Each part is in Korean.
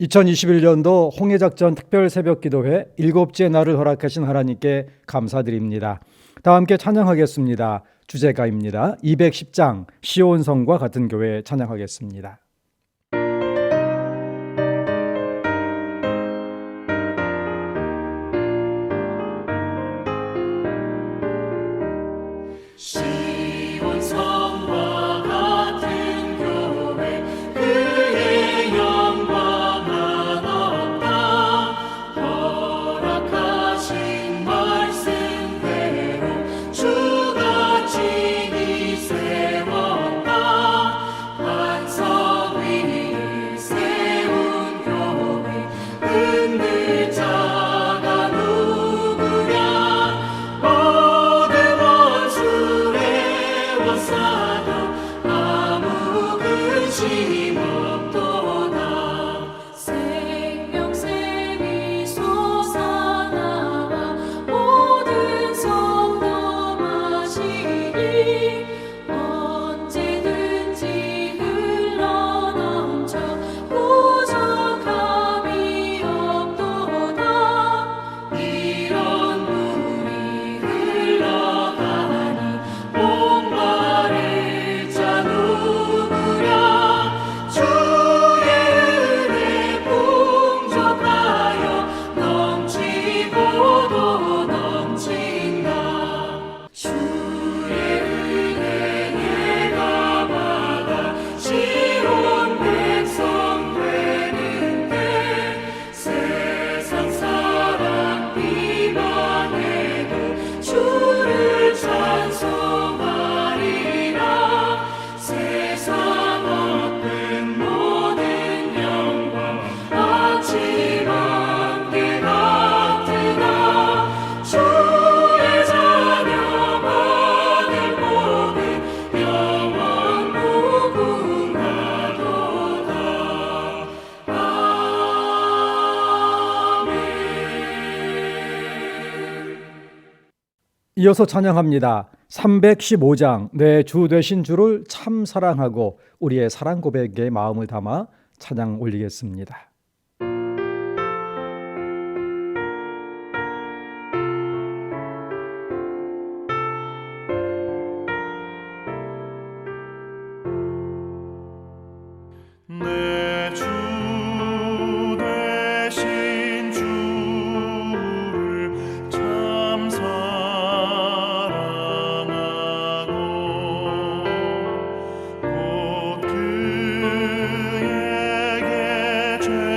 2021년도 홍해작전 특별 새벽기도회 일곱째 날을 허락하신 하나님께 감사드립니다. 다 함께 찬양하겠습니다. 주제가입니다. 210장 시온성과 같은 교회 찬양하겠습니다. 이어서 찬양합니다. 315장 내 주 되신 주를 참 사랑하고 우리의 사랑 고백에 마음을 담아 찬양 올리겠습니다. 내 주 되신 주를 참 사랑하고 곧 그에게 죄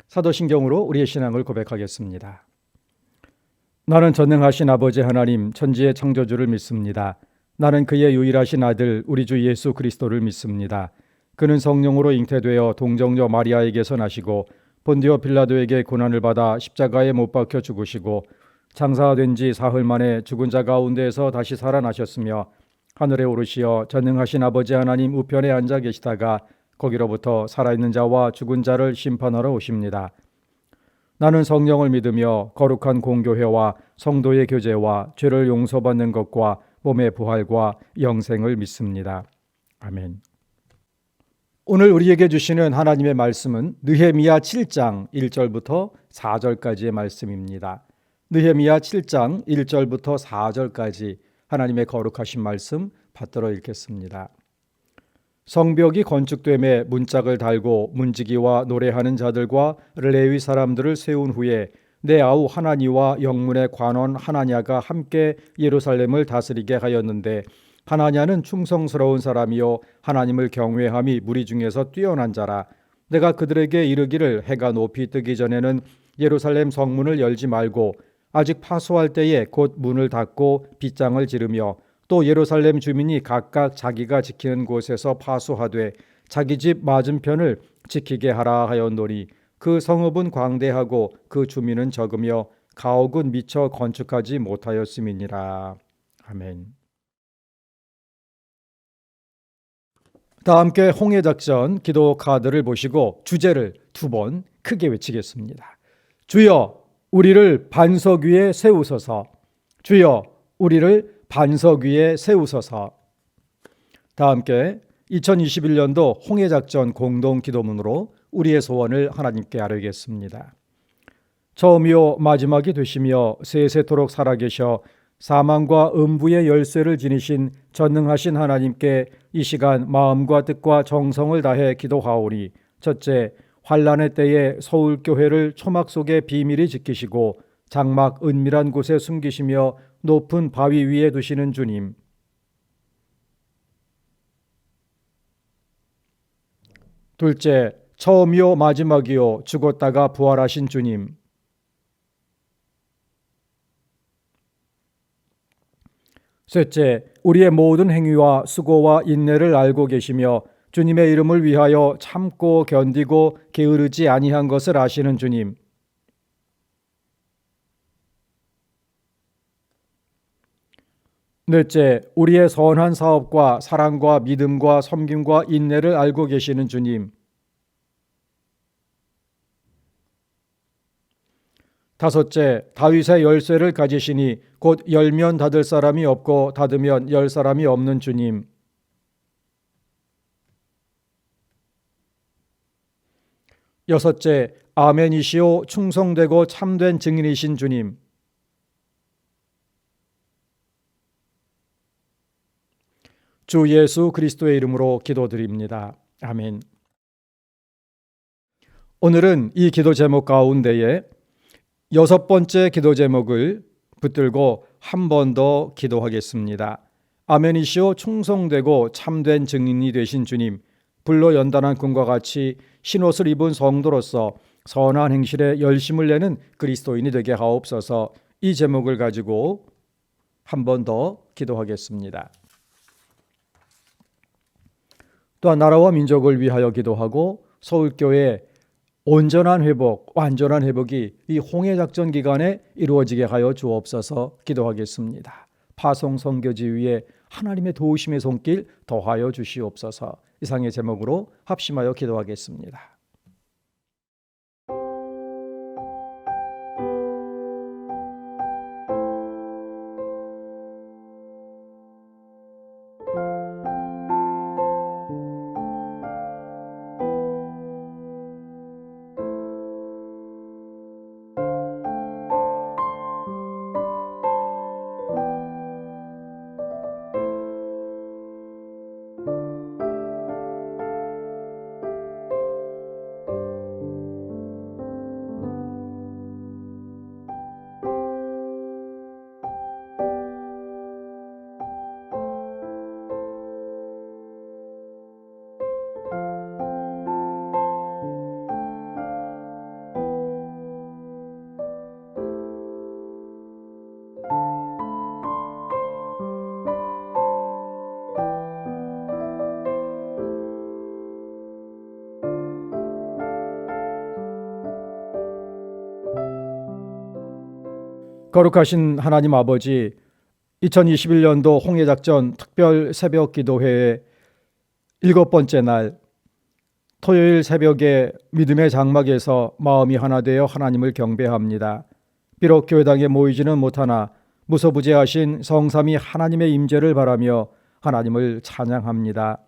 사도신경으로 우리의 신앙을 고백하겠습니다. 나는 전능하신 아버지 하나님 천지의 창조주를 믿습니다. 나는 그의 유일하신 아들 우리 주 예수 그리스도를 믿습니다. 그는 성령으로 잉태되어 동정녀 마리아에게서 나시고 본디오 빌라도에게 고난을 받아 십자가에 못 박혀 죽으시고 장사된 지 사흘 만에 죽은 자 가운데에서 다시 살아나셨으며 하늘에 오르시어 전능하신 아버지 하나님 우편에 앉아 계시다가 거기로부터 살아있는 자와 죽은 자를 심판하러 오십니다. 나는 성령을 믿으며 거룩한 공교회와 성도의 교제와 죄를 용서받는 것과 몸의 부활과 영생을 믿습니다. 아멘. 오늘 우리에게 주시는 하나님의 말씀은 느헤미야 7장 1절부터 4절까지의 말씀입니다. 느헤미야 7장 1절부터 4절까지 하나님의 거룩하신 말씀 받들어 읽겠습니다. 성벽이 건축됨에 문짝을 달고 문지기와 노래하는 자들과 레위 사람들을 세운 후에 내 아우 하나니와 영문의 관원 하나냐가 함께 예루살렘을 다스리게 하였는데 하나냐는 충성스러운 사람이요 하나님을 경외함이 무리 중에서 뛰어난 자라. 내가 그들에게 이르기를 해가 높이 뜨기 전에는 예루살렘 성문을 열지 말고 아직 파수할 때에 곧 문을 닫고 빗장을 지르며 또 예루살렘 주민이 각각 자기가 지키는 곳에서 파수하되 자기 집 맞은편을 지키게 하라 하였노니 그 성읍은 광대하고 그 주민은 적으며 가옥은 미처 건축하지 못하였음이니라. 아멘. 다 함께 홍해작전 기도 카드를 보시고 주제를 2번 크게 외치겠습니다. 주여 우리를 반석 위에 세우소서. 주여 우리를 반석 위에 세우소서. 다 함께 2021년도 홍해작전 공동기도문으로 우리의 소원을 하나님께 아뢰겠습니다. 처음이요 마지막이 되시며 세세토록 살아계셔 사망과 음부의 열쇠를 지니신 전능하신 하나님께 이 시간 마음과 뜻과 정성을 다해 기도하오니 첫째, 환난의 때에 서울교회를 초막 속에 비밀히 지키시고 장막 은밀한 곳에 숨기시며 높은 바위 위에 두시는 주님. 둘째, 처음이요 마지막이요 죽었다가 부활하신 주님. 셋째, 우리의 모든 행위와 수고와 인내를 알고 계시며 주님의 이름을 위하여 참고 견디고 게으르지 아니한 것을 아시는 주님. 넷째, 우리의 선한 사업과 사랑과 믿음과 섬김과 인내를 알고 계시는 주님. 다섯째, 다윗의 열쇠를 가지시니 곧 열면 닫을 사람이 없고 닫으면 열 사람이 없는 주님. 여섯째, 아멘이시오 충성되고 참된 증인이신 주님. 주 예수 그리스도의 이름으로 기도드립니다. 아멘. 오늘은 이 기도 제목 가운데에 6번째 기도 제목을 붙들고 한 번 더 기도하겠습니다. 아멘이시오 충성되고 참된 증인이 되신 주님, 불로 연단한 꿈과 같이 흰옷을 입은 성도로서 선한 행실에 열심을 내는 그리스도인이 되게 하옵소서. 이 제목을 가지고 한 번 더 기도하겠습니다. 또한 나라와 민족을 위하여 기도하고 서울교회 온전한 회복, 완전한 회복이 이 홍해작전 기간에 이루어지게 하여 주옵소서. 기도하겠습니다. 파송 선교지 위에 하나님의 도우심의 손길 더하여 주시옵소서. 이상의 제목으로 합심하여 기도하겠습니다. 거룩하신 하나님 아버지, 2021년도 홍해작전 특별 새벽 기도회의 7번째 날 토요일 새벽에 믿음의 장막에서 마음이 하나 되어 하나님을 경배합니다. 비록 교회당에 모이지는 못하나 무소부재하신 성삼위 하나님의 임재를 바라며 하나님을 찬양합니다.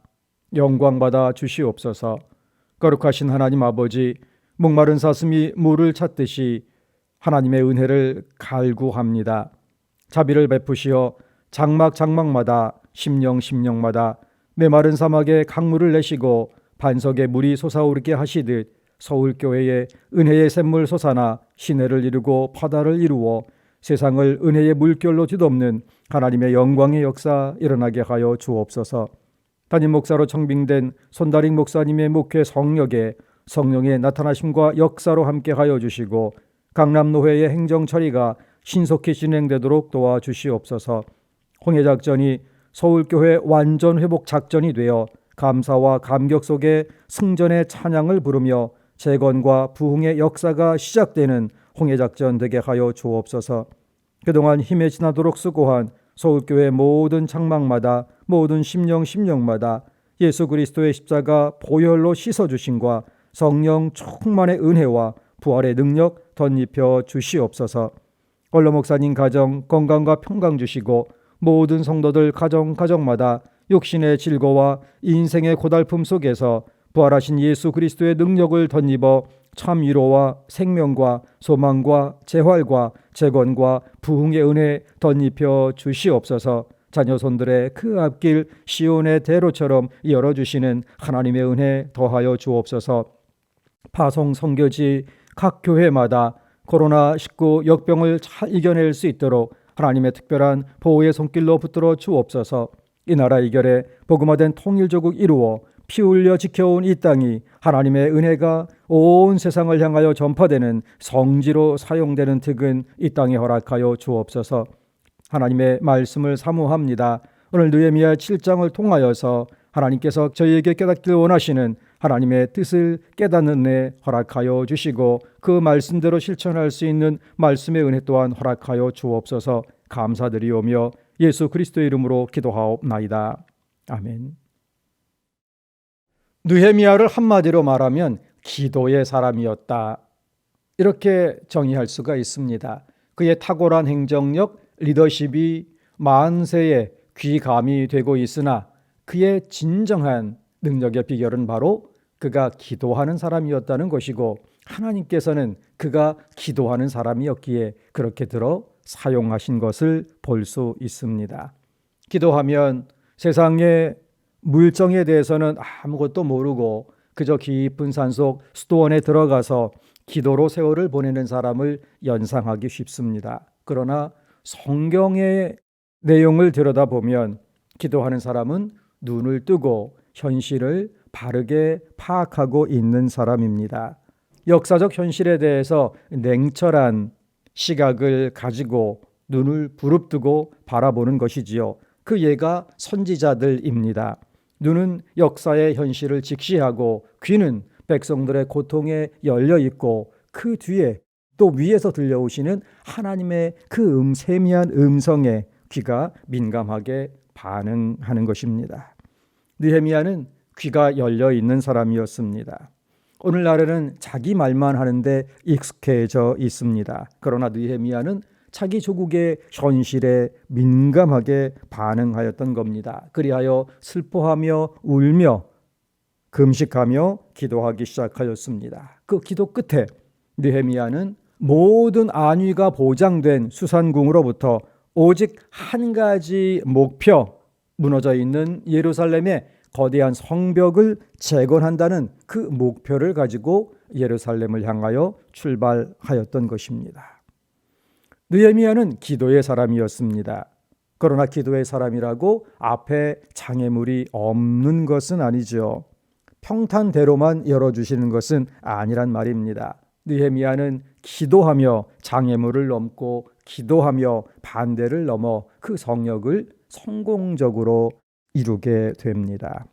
영광받아 주시옵소서. 거룩하신 하나님 아버지, 목마른 사슴이 물을 찾듯이 하나님의 은혜를 갈구합니다. 자비를 베푸시어 장막마다 심령마다 메마른 사막에 강물을 내시고 반석에 물이 솟아오르게 하시듯 서울교회에 은혜의 샘물 솟아나 시내를 이루고 바다를 이루어 세상을 은혜의 물결로 뒤덮는 하나님의 영광의 역사 일어나게 하여 주옵소서. 담임 목사로 청빙된 손다릭 목사님의 목회 성역에 성령의 나타나심과 역사로 함께하여 주시고 강남노회의 행정 처리가 신속히 진행되도록 도와주시옵소서. 홍해작전이 서울교회 완전 회복 작전이 되어 감사와 감격 속에 승전의 찬양을 부르며 재건과 부흥의 역사가 시작되는 홍해작전 되게 하여 주옵소서. 그동안 힘에 지나도록 수고한 서울교회 모든 장막마다 모든 심령마다 예수 그리스도의 십자가 보혈로 씻어주심과 성령 충만의 은혜와 부활의 능력 덧입혀 주시옵소서. 원로 목사님 가정 건강과 평강 주시고 모든 성도들 가정마다 육신의 질고와 인생의 고달픔 속에서 부활하신 예수 그리스도의 능력을 덧입어 참 위로와 생명과 소망과 재활과 재건과 부흥의 은혜 덧입혀 주시옵소서. 자녀손들의 그 앞길 시온의 대로처럼 열어주시는 하나님의 은혜 더하여 주옵소서. 파송 선교지 각 교회마다 코로나19 역병을 잘 이겨낼 수 있도록 하나님의 특별한 보호의 손길로 붙들어 주옵소서. 이 나라 이결에 복음화된 통일조국 이루어 피 흘려 지켜온 이 땅이 하나님의 은혜가 온 세상을 향하여 전파되는 성지로 사용되는 득은 이 땅에 허락하여 주옵소서. 하나님의 말씀을 사모합니다. 오늘 느헤미야 7장을 통하여서 하나님께서 저희에게 깨닫길 원하시는 하나님의 뜻을 깨닫는 은혜 허락하여 주시고 그 말씀대로 실천할 수 있는 말씀의 은혜 또한 허락하여 주옵소서. 감사드리오며 예수 그리스도의 이름으로 기도하옵나이다. 아멘. 느헤미야를 한마디로 말하면 기도의 사람이었다, 이렇게 정의할 수가 있습니다. 그의 탁월한 행정력, 리더십이 만세의 귀감이 되고 있으나 그의 진정한 능력의 비결은 바로 그가 기도하는 사람이었다는 것이고, 하나님께서는 그가 기도하는 사람이었기에 그렇게 들어 사용하신 것을 볼 수 있습니다. 기도하면 세상의 물정에 대해서는 아무것도 모르고 그저 깊은 산속 수도원에 들어가서 기도로 세월을 보내는 사람을 연상하기 쉽습니다. 그러나 성경의 내용을 들여다보면 기도하는 사람은 눈을 뜨고 현실을 바르게 파악하고 있는 사람입니다. 역사적 현실에 대해서 냉철한 시각을 가지고 눈을 부릅뜨고 바라보는 것이지요. 그 예가 선지자들입니다. 눈은 역사의 현실을 직시하고 귀는 백성들의 고통에 열려 있고 그 뒤에 또 위에서 들려오시는 하나님의 그 세미한 음성에 귀가 민감하게 반응하는 것입니다. 느헤미야는 귀가 열려 있는 사람이었습니다. 오늘날에는 자기 말만 하는데 익숙해져 있습니다. 그러나 느헤미야는 자기 조국의 현실에 민감하게 반응하였던 겁니다. 그리하여 슬퍼하며 울며 금식하며 기도하기 시작하였습니다. 그 기도 끝에 느헤미야는 모든 안위가 보장된 수산궁으로부터 오직 한 가지 목표, 무너져 있는 예루살렘의 거대한 성벽을 재건한다는 그 목표를 가지고 예루살렘을 향하여 출발하였던 것입니다. 느헤미야는 기도의 사람이었습니다. 그러나 기도의 사람이라고 앞에 장애물이 없는 것은 아니죠. 평탄대로만 열어주시는 것은 아니란 말입니다. 느헤미야는 기도하며 장애물을 넘고 기도하며 반대를 넘어 그 성역을 성공적으로 이루게 됩니다.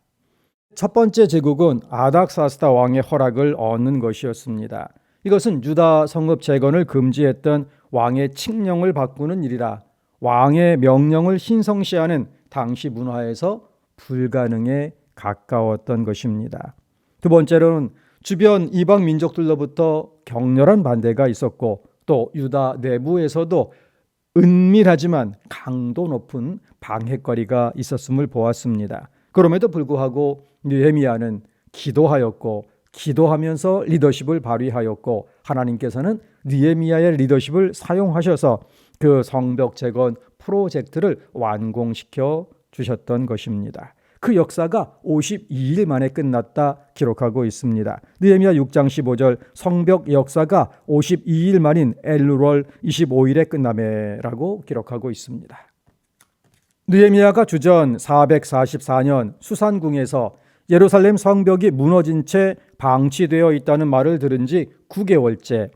첫 번째 제국은 아닥사스다 왕의 허락을 얻는 것이었습니다. 이것은 유다 성읍 재건을 금지했던 왕의 칙령을 바꾸는 일이라 왕의 명령을 신성시하는 당시 문화에서 불가능에 가까웠던 것입니다. 두 번째로는 주변 이방 민족들로부터 격렬한 반대가 있었고 또 유다 내부에서도 은밀하지만 강도 높은 방해거리가 있었음을 보았습니다. 그럼에도 불구하고 느헤미야는 기도하였고 기도하면서 리더십을 발휘하였고 하나님께서는 느헤미야의 리더십을 사용하셔서 그 성벽 재건 프로젝트를 완공시켜 주셨던 것입니다. 그 역사가 52일 만에 끝났다 기록하고 있습니다. 느헤미야 6장 15절 성벽 역사가 52일 만인 엘루월 25일에 끝나매라고 기록하고 있습니다. 느헤미야가 주전 444년 수산궁에서 예루살렘 성벽이 무너진 채 방치되어 있다는 말을 들은 지 9개월째,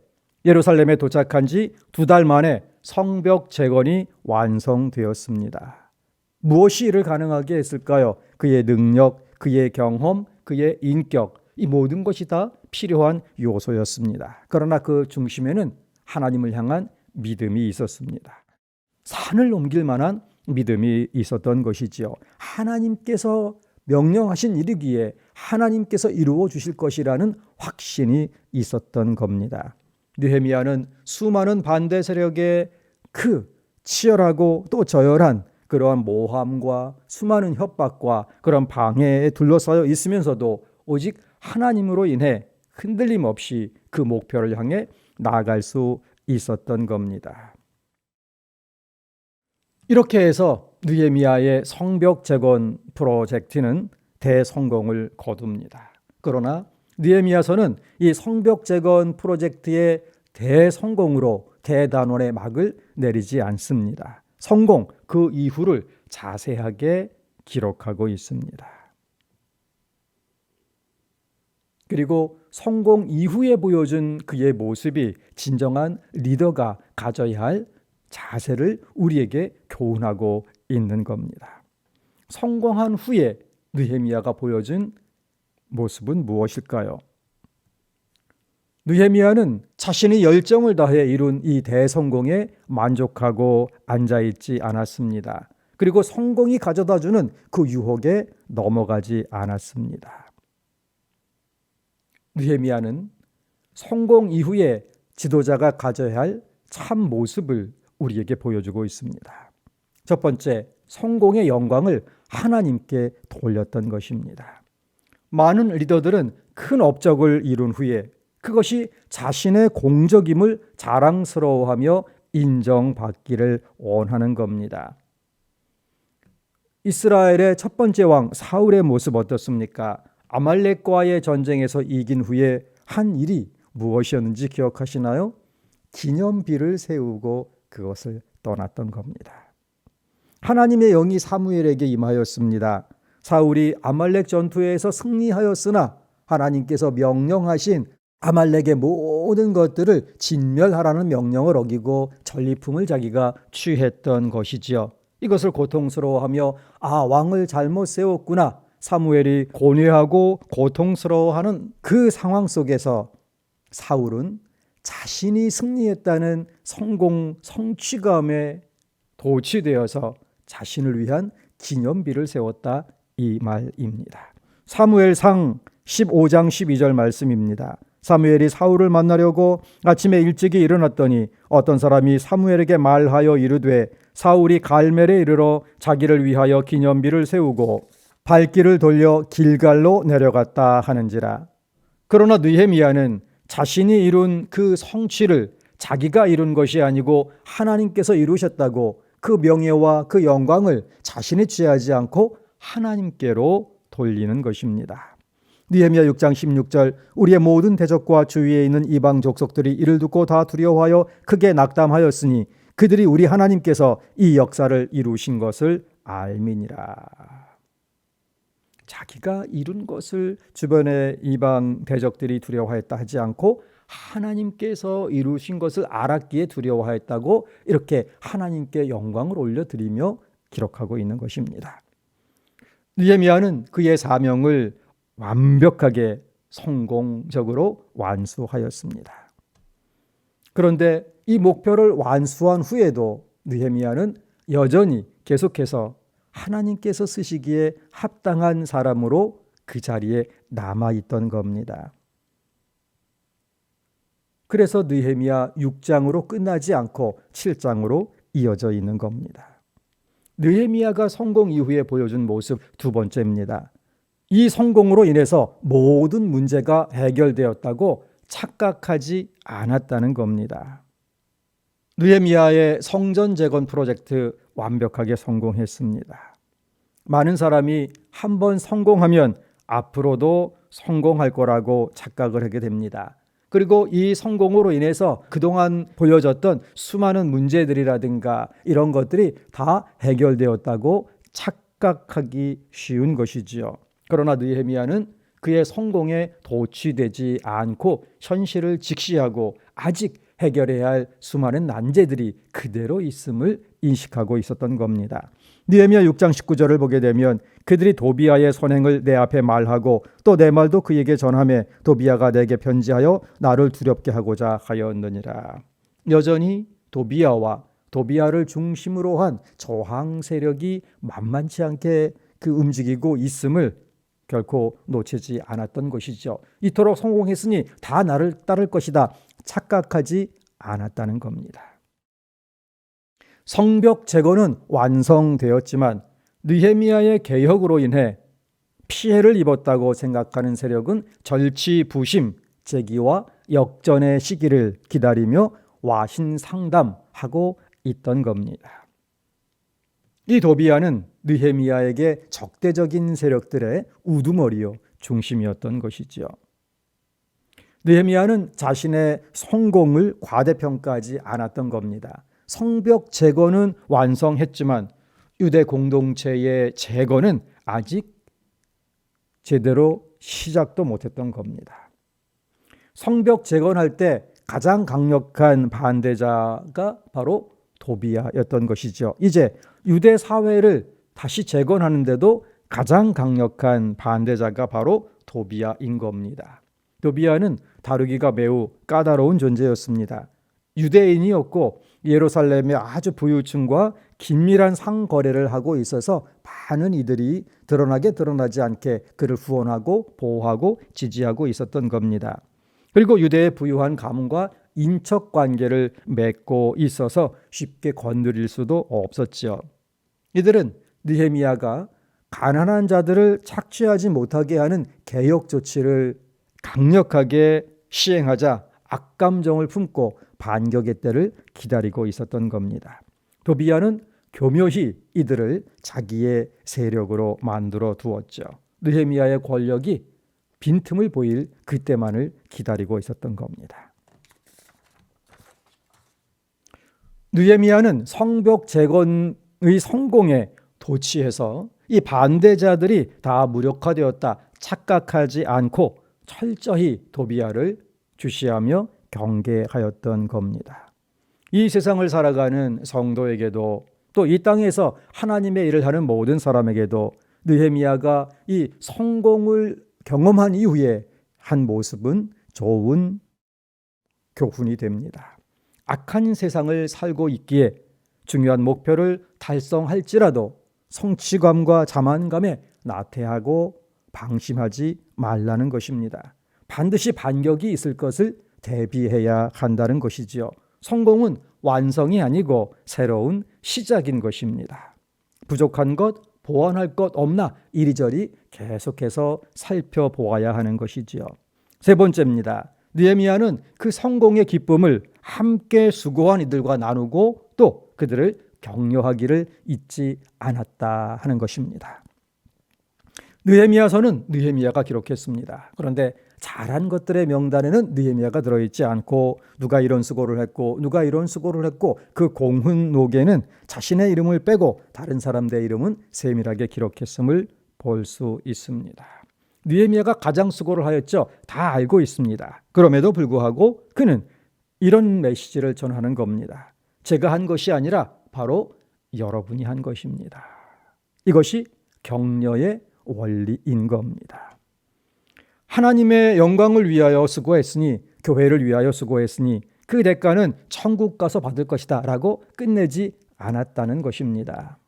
예루살렘에 도착한 지 2달 만에 성벽 재건이 완성되었습니다. 무엇이 이를 가능하게 했을까요? 그의 능력, 그의 경험, 그의 인격, 이 모든 것이 다 필요한 요소였습니다. 그러나 그 중심에는 하나님을 향한 믿음이 있었습니다. 산을 옮길 만한 믿음이 있었던 것이지요. 하나님께서 명령하신 일이기에 하나님께서 이루어 주실 것이라는 확신이 있었던 겁니다. 느헤미야는 수많은 반대 세력의 그 치열하고 또 저열한 그러한 모함과 수많은 협박과 그런 방해에 둘러싸여 있으면서도 오직 하나님으로 인해 흔들림 없이 그 목표를 향해 나아갈 수 있었던 겁니다. 이렇게 해서 느헤미야의 성벽 재건 프로젝트는 대성공을 거둡니다. 그러나 느헤미야서는 이 성벽 재건 프로젝트의 대성공으로 대단원의 막을 내리지 않습니다. 성공 그 이후를 자세하게 기록하고 있습니다. 그리고 성공 이후에 보여준 그의 모습이 진정한 리더가 가져야 할 자세를 우리에게 교훈하고 있는 겁니다. 성공한 후에 느헤미야가 보여준 모습은 무엇일까요? 느헤미야는 자신이 열정을 다해 이룬 이 대성공에 만족하고 앉아있지 않았습니다. 그리고 성공이 가져다주는 그 유혹에 넘어가지 않았습니다. 느헤미야는 성공 이후에 지도자가 가져야 할 참 모습을 우리에게 보여주고 있습니다. 첫 번째, 성공의 영광을 하나님께 돌렸던 것입니다. 많은 리더들은 큰 업적을 이룬 후에 그것이 자신의 공적임을 자랑스러워하며 인정받기를 원하는 겁니다. 이스라엘의 첫 번째 왕 사울의 모습 어떻습니까? 아말렉과의 전쟁에서 이긴 후에 한 일이 무엇이었는지 기억하시나요? 기념비를 세우고 그것을 떠났던 겁니다. 하나님의 영이 사무엘에게 임하였습니다. 사울이 아말렉 전투에서 승리하였으나 하나님께서 명령하신 아말렉의 모든 것들을 진멸하라는 명령을 어기고 전리품을 자기가 취했던 것이지요. 이것을 고통스러워하며 왕을 잘못 세웠구나. 사무엘이 고뇌하고 고통스러워하는 그 상황 속에서 사울은 자신이 승리했다는 성취감에 도취되어서 자신을 위한 기념비를 세웠다 이 말입니다. 사무엘상 15장 12절 말씀입니다. 사무엘이 사울을 만나려고 아침에 일찍이 일어났더니 어떤 사람이 사무엘에게 말하여 이르되 사울이 갈멜에 이르러 자기를 위하여 기념비를 세우고 발길을 돌려 길갈로 내려갔다 하는지라. 그러나 느헤미야는 자신이 이룬 그 성취를 자기가 이룬 것이 아니고 하나님께서 이루셨다고 그 명예와 그 영광을 자신이 취하지 않고 하나님께로 돌리는 것입니다. 느헤미야 6장 16절 우리의 모든 대적과 주위에 있는 이방 족속들이 이를 듣고 다 두려워하여 크게 낙담하였으니 그들이 우리 하나님께서 이 역사를 이루신 것을 알미니라. 자기가 이룬 것을 주변의 이방 대적들이 두려워했다 하지 않고 하나님께서 이루신 것을 알았기에 두려워했다고 이렇게 하나님께 영광을 올려드리며 기록하고 있는 것입니다. 느헤미야는 그의 사명을 완벽하게 성공적으로 완수하였습니다. 그런데 이 목표를 완수한 후에도 느헤미야는 여전히 계속해서 하나님께서 쓰시기에 합당한 사람으로 그 자리에 남아있던 겁니다. 그래서 느헤미야 6장으로 끝나지 않고 7장으로 이어져 있는 겁니다. 느헤미야가 성공 이후에 보여준 모습 두 번째입니다. 이 성공으로 인해서 모든 문제가 해결되었다고 착각하지 않았다는 겁니다. 느헤미야의 성전 재건 프로젝트 완벽하게 성공했습니다. 많은 사람이 한번 성공하면 앞으로도 성공할 거라고 착각을 하게 됩니다. 그리고 이 성공으로 인해서 그동안 보여졌던 수많은 문제들이라든가 이런 것들이 다 해결되었다고 착각하기 쉬운 것이지요. 그러나 느헤미야는 그의 성공에 도취되지 않고 현실을 직시하고 아직 해결해야 할 수많은 난제들이 그대로 있음을 인식하고 있었던 겁니다. 느헤미야 6장 19절을 보게 되면 그들이 도비야의 선행을 내 앞에 말하고 또 내 말도 그에게 전하매 도비야가 내게 편지하여 나를 두렵게 하고자 하였느니라. 여전히 도비야와 도비야를 중심으로 한 저항 세력이 만만치 않게 움직이고 있음을 결코 놓치지 않았던 것이죠. 이토록 성공했으니 다 나를 따를 것이다 착각하지 않았다는 겁니다. 성벽 재건은 완성되었지만 느헤미야의 개혁으로 인해 피해를 입었다고 생각하는 세력은 절치부심, 재기와 역전의 시기를 기다리며 와신상담하고 있던 겁니다. 이 도비야는 느헤미야에게 적대적인 세력들의 우두머리요 중심이었던 것이죠. 느헤미야는 자신의 성공을 과대평가하지 않았던 겁니다. 성벽 재건은 완성했지만 유대 공동체의 재건은 아직 제대로 시작도 못했던 겁니다. 성벽 재건할 때 가장 강력한 반대자가 바로 도비야였던 것이죠. 이제 유대 사회를 다시 재건하는데도 가장 강력한 반대자가 바로 도비야인 겁니다. 도비야는 다루기가 매우 까다로운 존재였습니다. 유대인이었고 예루살렘의 아주 부유층과 긴밀한 상거래를 하고 있어서 많은 이들이 드러나지 않게 그를 후원하고 보호하고 지지하고 있었던 겁니다. 그리고 유대의 부유한 가문과 인척 관계를 맺고 있어서 쉽게 건드릴 수도 없었죠. 이들은 느헤미야가 가난한 자들을 착취하지 못하게 하는 개혁 조치를 강력하게 시행하자 악감정을 품고 반격의 때를 기다리고 있었던 겁니다. 도비야는 교묘히 이들을 자기의 세력으로 만들어 두었죠. 느헤미야의 권력이 빈틈을 보일 그때만을 기다리고 있었던 겁니다. 느헤미야는 성벽 재건의 성공에 도취해서 이 반대자들이 다 무력화되었다 착각하지 않고 철저히 도비야를 주시하며 경계하였던 겁니다. 이 세상을 살아가는 성도에게도 또 이 땅에서 하나님의 일을 하는 모든 사람에게도 느헤미야가 이 성공을 경험한 이후에 한 모습은 좋은 교훈이 됩니다. 악한 세상을 살고 있기에 중요한 목표를 달성할지라도 성취감과 자만감에 나태하고 방심하지 말라는 것입니다. 반드시 반격이 있을 것을 대비해야 한다는 것이지요. 성공은 완성이 아니고 새로운 시작인 것입니다. 부족한 것, 보완할 것 없나 이리저리 계속해서 살펴보아야 하는 것이지요. 세 번째입니다. 느헤미야는 그 성공의 기쁨을 함께 수고한 이들과 나누고 또 그들을 격려하기를 잊지 않았다 하는 것입니다. 느헤미야서는 느헤미야가 기록했습니다. 그런데 잘한 것들의 명단에는 느헤미야가 들어있지 않고 누가 이런 수고를 했고 누가 이런 수고를 했고 그 공훈록에는 자신의 이름을 빼고 다른 사람들의 이름은 세밀하게 기록했음을 볼 수 있습니다. 느헤미야가 가장 수고를 하였죠. 다 알고 있습니다. 그럼에도 불구하고 그는 이런 메시지를 전하는 겁니다. 제가 한 것이 아니라 바로 여러분이 한 것입니다. 이것이 격려의 원리인 겁니다. 하나님의 영광을 위하여 수고했으니 교회를 위하여 수고했으니 그 대가는 천국 가서 받을 것이다 라고 끝내지 않았다는 것입니다.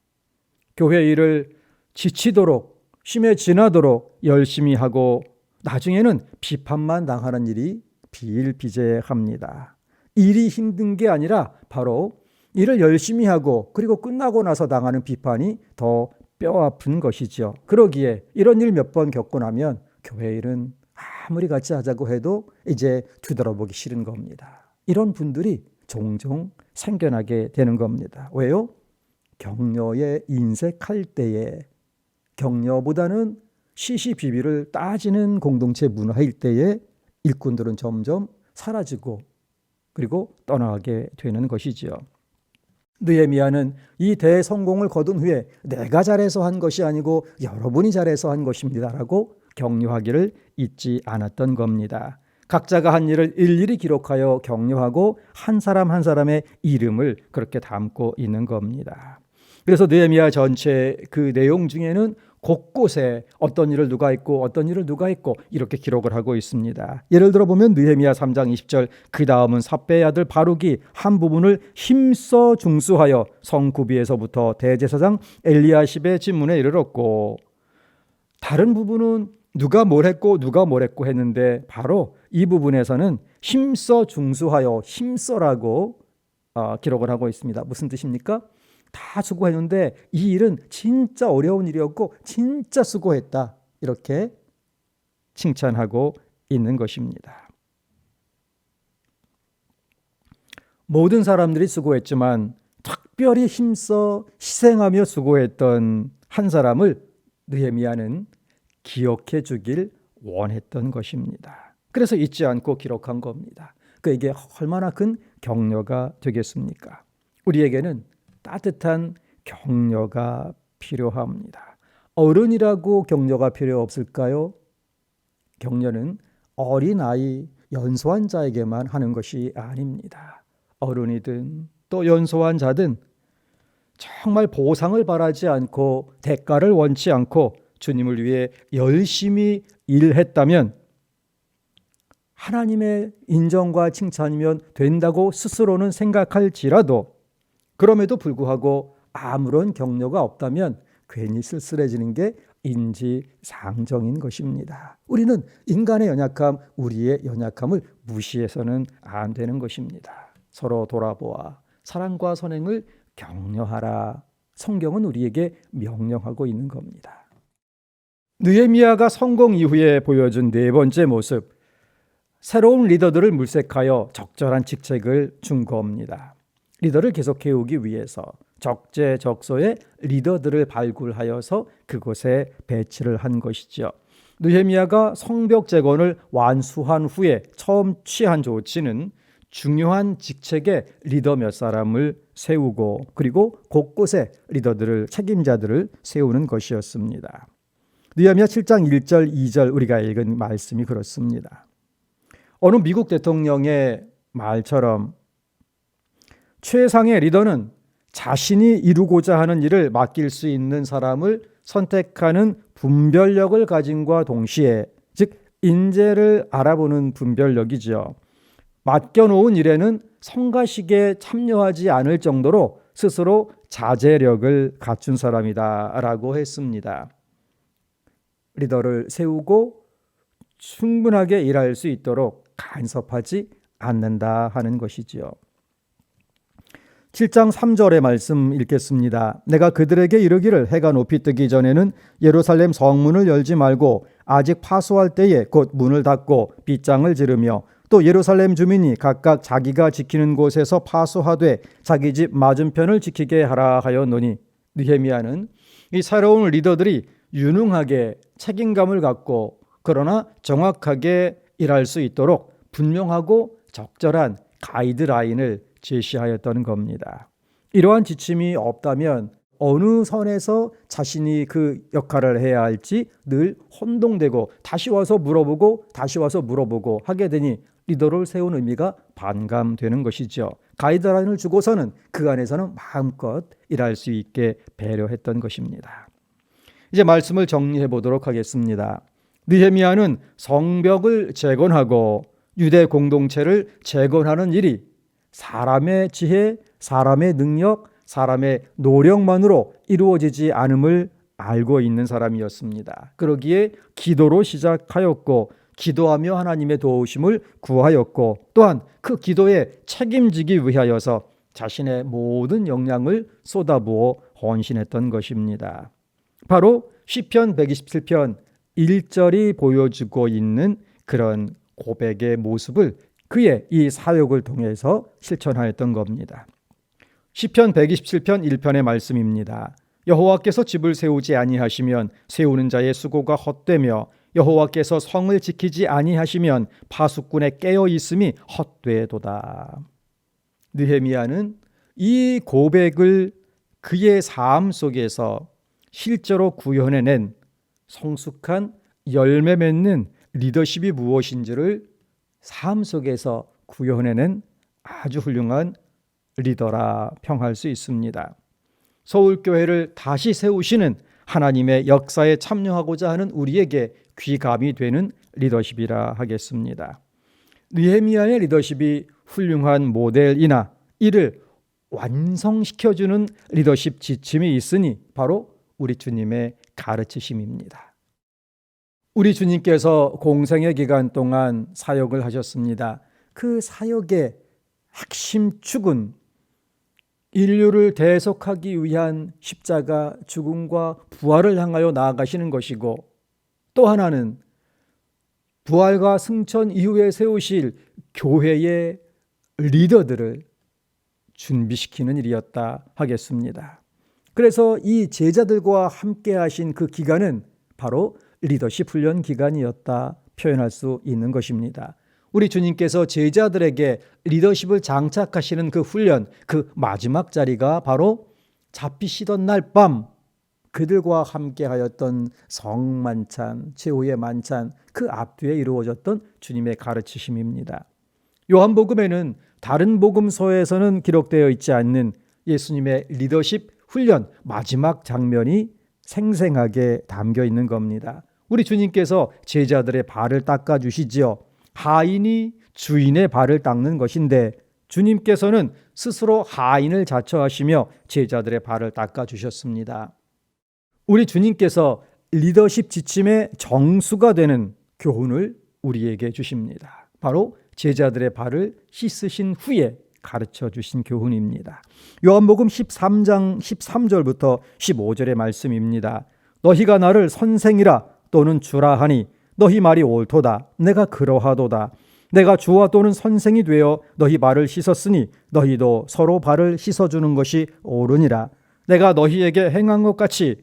교회 일을 지치도록 심해 지나도록 열심히 하고 나중에는 비판만 당하는 일이 비일비재합니다. 일이 힘든 게 아니라 바로 일을 열심히 하고 그리고 끝나고 나서 당하는 비판이 더 뼈아픈 것이죠. 그러기에 이런 일 몇 번 겪고 나면 교회 일은 아무리 같이 하자고 해도 이제 뒤돌아보기 싫은 겁니다. 이런 분들이 종종 생겨나게 되는 겁니다. 왜요? 격려에 인색할 때에, 격려보다는 시시비비를 따지는 공동체 문화일 때에 일꾼들은 점점 사라지고 그리고 떠나가게 되는 것이지요. 느헤미야는 이 대성공을 거둔 후에 내가 잘해서 한 것이 아니고 여러분이 잘해서 한 것입니다라고 격려하기를 잊지 않았던 겁니다. 각자가 한 일을 일일이 기록하여 격려하고 한 사람 한 사람의 이름을 그렇게 담고 있는 겁니다. 그래서 느헤미야 전체 그 내용 중에는 곳곳에 어떤 일을 누가 했고 어떤 일을 누가 했고 이렇게 기록을 하고 있습니다. 예를 들어 보면 느헤미야 3장 20절 그 다음은 삽배의 아들 바룩이 한 부분을 힘써 중수하여 성구비에서부터 대제사장 엘리야십의 집문에 이르렀고, 다른 부분은 누가 뭘 했고 했는데 바로 이 부분에서는 힘써 중수하여, 힘써라고 기록을 하고 있습니다. 무슨 뜻입니까? 다 수고했는데 이 일은 진짜 어려운 일이었고 진짜 수고했다, 이렇게 칭찬하고 있는 것입니다. 모든 사람들이 수고했지만 특별히 힘써 희생하며 수고했던 한 사람을 느헤미야는 기억해 주길 원했던 것입니다. 그래서 잊지 않고 기록한 겁니다. 그에게 얼마나 큰 격려가 되겠습니까? 우리에게는 따뜻한 격려가 필요합니다. 어른이라고 격려가 필요 없을까요? 격려는 어린아이, 연소한 자에게만 하는 것이 아닙니다. 어른이든 또 연소한 자든 정말 보상을 바라지 않고 대가를 원치 않고 주님을 위해 열심히 일했다면 하나님의 인정과 칭찬이면 된다고 스스로는 생각할지라도, 그럼에도 불구하고 아무런 격려가 없다면 괜히 쓸쓸해지는 게 인지상정인 것입니다. 우리는 인간의 연약함, 우리의 연약함을 무시해서는 안 되는 것입니다. 서로 돌아보아 사랑과 선행을 격려하라. 성경은 우리에게 명령하고 있는 겁니다. 느헤미야가 성공 이후에 보여준 네 번째 모습, 새로운 리더들을 물색하여 적절한 직책을 준 겁니다. 리더를 계속 키우기 위해서 적재적소의 리더들을 발굴하여서 그곳에 배치를 한 것이죠. 느헤미야가 성벽 재건을 완수한 후에 처음 취한 조치는 중요한 직책에 리더 몇 사람을 세우고 그리고 곳곳에 리더들을, 책임자들을 세우는 것이었습니다. 느헤미야 7장 1절 2절 우리가 읽은 말씀이 그렇습니다. 어느 미국 대통령의 말처럼 최상의 리더는 자신이 이루고자 하는 일을 맡길 수 있는 사람을 선택하는 분별력을 가짐과 동시에, 즉 인재를 알아보는 분별력이죠. 맡겨놓은 일에는 성가시게 참여하지 않을 정도로 스스로 자제력을 갖춘 사람이다라고 했습니다. 리더를 세우고 충분하게 일할 수 있도록 간섭하지 않는다 하는 것이지요. 7장 3절의 말씀 읽겠습니다. 내가 그들에게 이르기를 해가 높이 뜨기 전에는 예루살렘 성문을 열지 말고 아직 파수할 때에 곧 문을 닫고 빗장을 지르며 또 예루살렘 주민이 각각 자기가 지키는 곳에서 파수하되 자기 집 맞은편을 지키게 하라 하였노니, 느헤미야는 이 새로운 리더들이 유능하게 책임감을 갖고 그러나 정확하게 일할 수 있도록 분명하고 적절한 가이드라인을 제시하였던 겁니다. 이러한 지침이 없다면 어느 선에서 자신이 그 역할을 해야 할지 늘 혼동되고 다시 와서 물어보고 하게 되니 리더를 세운 의미가 반감되는 것이죠. 가이드라인을 주고서는 그 안에서는 마음껏 일할 수 있게 배려했던 것입니다. 이제 말씀을 정리해 보도록 하겠습니다. 느헤미야는 성벽을 재건하고 유대 공동체를 재건하는 일이 사람의 지혜, 사람의 능력, 사람의 노력만으로 이루어지지 않음을 알고 있는 사람이었습니다. 그러기에 기도로 시작하였고 기도하며 하나님의 도우심을 구하였고 또한 그 기도에 책임지기 위하여서 자신의 모든 역량을 쏟아부어 헌신했던 것입니다. 바로 시편 127편 1절이 보여주고 있는 그런 고백의 모습을 그의 이 사역을 통해서 실천하였던 겁니다. 시편 127편 1편의 말씀입니다. 여호와께서 집을 세우지 아니하시면 세우는 자의 수고가 헛되며 여호와께서 성을 지키지 아니하시면 파수꾼의 깨어 있음이 헛되도다. 느헤미야는 이 고백을 그의 삶 속에서 실제로 구현해낸 성숙한 열매 맺는 리더십이 무엇인지를 삶 속에서 구현해낸 아주 훌륭한 리더라 평할 수 있습니다. 서울교회를 다시 세우시는 하나님의 역사에 참여하고자 하는 우리에게 귀감이 되는 리더십이라 하겠습니다. 느헤미야의 리더십이 훌륭한 모델이나 이를 완성시켜주는 리더십 지침이 있으니 바로 우리 주님의 가르치심입니다. 우리 주님께서 공생의 기간 동안 사역을 하셨습니다. 그 사역의 핵심 축은 인류를 대속하기 위한 십자가 죽음과 부활을 향하여 나아가시는 것이고 또 하나는 부활과 승천 이후에 세우실 교회의 리더들을 준비시키는 일이었다 하겠습니다. 그래서 이 제자들과 함께 하신 그 기간은 바로 리더십 훈련 기간이었다 표현할 수 있는 것입니다. 우리 주님께서 제자들에게 리더십을 장착하시는 그 훈련, 그 마지막 자리가 바로 잡히시던 날 밤 그들과 함께 하였던 성만찬, 최후의 만찬 그 앞뒤에 이루어졌던 주님의 가르치심입니다. 요한복음에는 다른 복음서에서는 기록되어 있지 않는 예수님의 리더십 훈련 마지막 장면이 생생하게 담겨 있는 겁니다. 우리 주님께서 제자들의 발을 닦아주시지요. 하인이 주인의 발을 닦는 것인데 주님께서는 스스로 하인을 자처하시며 제자들의 발을 닦아주셨습니다. 우리 주님께서 리더십 지침의 정수가 되는 교훈을 우리에게 주십니다. 바로 제자들의 발을 씻으신 후에 가르쳐 주신 교훈입니다. 요한복음 13장 13절부터 15절의 말씀입니다. 너희가 나를 선생이라 또는 주라 하니 너희 말이 옳도다. 내가 그러하도다. 내가 주와 또는 선생이 되어 너희 발을 씻었으니 너희도 서로 발을 씻어주는 것이 옳으니라. 내가 너희에게 행한 것 같이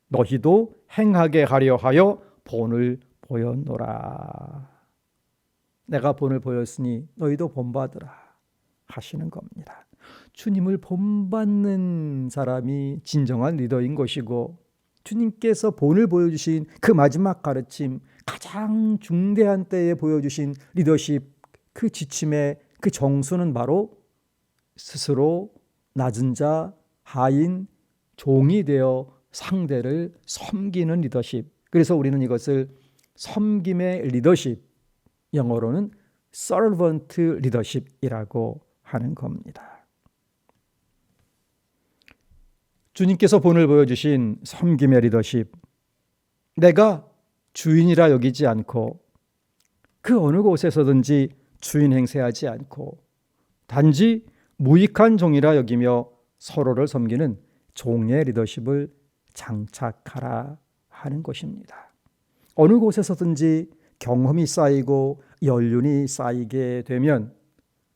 너희도 행하게 하려 하여 본을 보였노라. 내가 본을 보였으니 너희도 본받으라 하시는 겁니다. 주님을 본받는 사람이 진정한 리더인 것이고 주님께서 본을 보여주신 그 마지막 가르침, 가장 중대한 때에 보여주신 리더십 그 지침의 그 정수는 바로 스스로 낮은 자, 하인, 종이 되어 상대를 섬기는 리더십. 그래서 우리는 이것을 섬김의 리더십, 영어로는 servant leadership이라고 하는 겁니다. 주님께서 본을 보여주신 섬김의 리더십, 내가 주인이라 여기지 않고 그 어느 곳에서든지 주인 행세하지 않고 단지 무익한 종이라 여기며 서로를 섬기는 종의 리더십을 장착하라 하는 것입니다. 어느 곳에서든지 경험이 쌓이고 연륜이 쌓이게 되면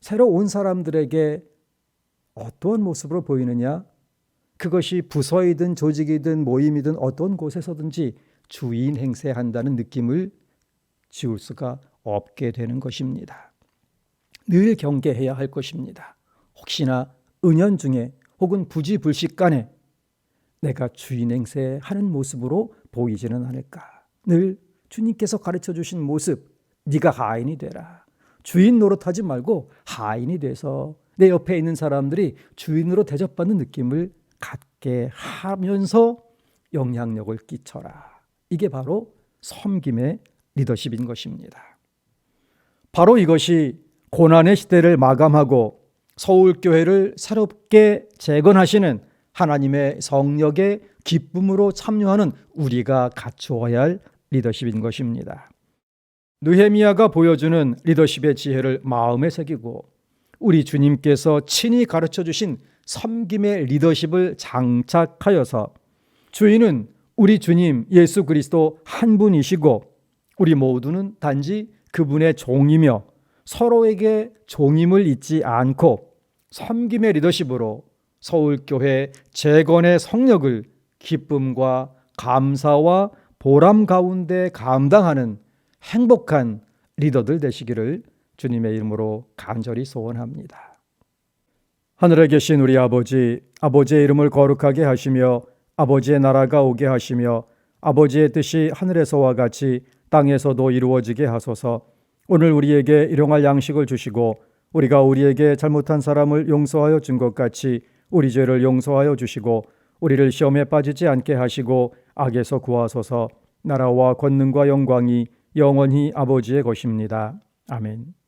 새로 온 사람들에게 어떤 모습으로 보이느냐? 그것이 부서이든 조직이든 모임이든 어떤 곳에서든지 주인 행세한다는 느낌을 지울 수가 없게 되는 것입니다. 늘 경계해야 할 것입니다. 혹시나 은연중에 혹은 부지불식간에 내가 주인 행세하는 모습으로 보이지는 않을까. 늘 주님께서 가르쳐 주신 모습, 네가 하인이 되라. 주인 노릇하지 말고 하인이 돼서 내 옆에 있는 사람들이 주인으로 대접받는 느낌을 갖게 하면서 영향력을 끼쳐라. 이게 바로 섬김의 리더십인 것입니다. 바로 이것이 고난의 시대를 마감하고 서울교회를 새롭게 재건하시는 하나님의 성령의 기쁨으로 참여하는 우리가 갖추어야 할 리더십인 것입니다. 느헤미야가 보여주는 리더십의 지혜를 마음에 새기고 우리 주님께서 친히 가르쳐 주신 섬김의 리더십을 장착하여서 주인은 우리 주님 예수 그리스도 한 분이시고 우리 모두는 단지 그분의 종이며 서로에게 종임을 잊지 않고 섬김의 리더십으로 서울교회 재건의 성역을 기쁨과 감사와 보람 가운데 감당하는 행복한 리더들 되시기를 주님의 이름으로 간절히 소원합니다. 하늘에 계신 우리 아버지, 아버지의 이름을 거룩하게 하시며 아버지의 나라가 오게 하시며 아버지의 뜻이 하늘에서와 같이 땅에서도 이루어지게 하소서. 오늘 우리에게 일용할 양식을 주시고 우리가 우리에게 잘못한 사람을 용서하여 준 것 같이 우리 죄를 용서하여 주시고 우리를 시험에 빠지지 않게 하시고 악에서 구하소서. 나라와 권능과 영광이 영원히 아버지의 것입니다. 아멘.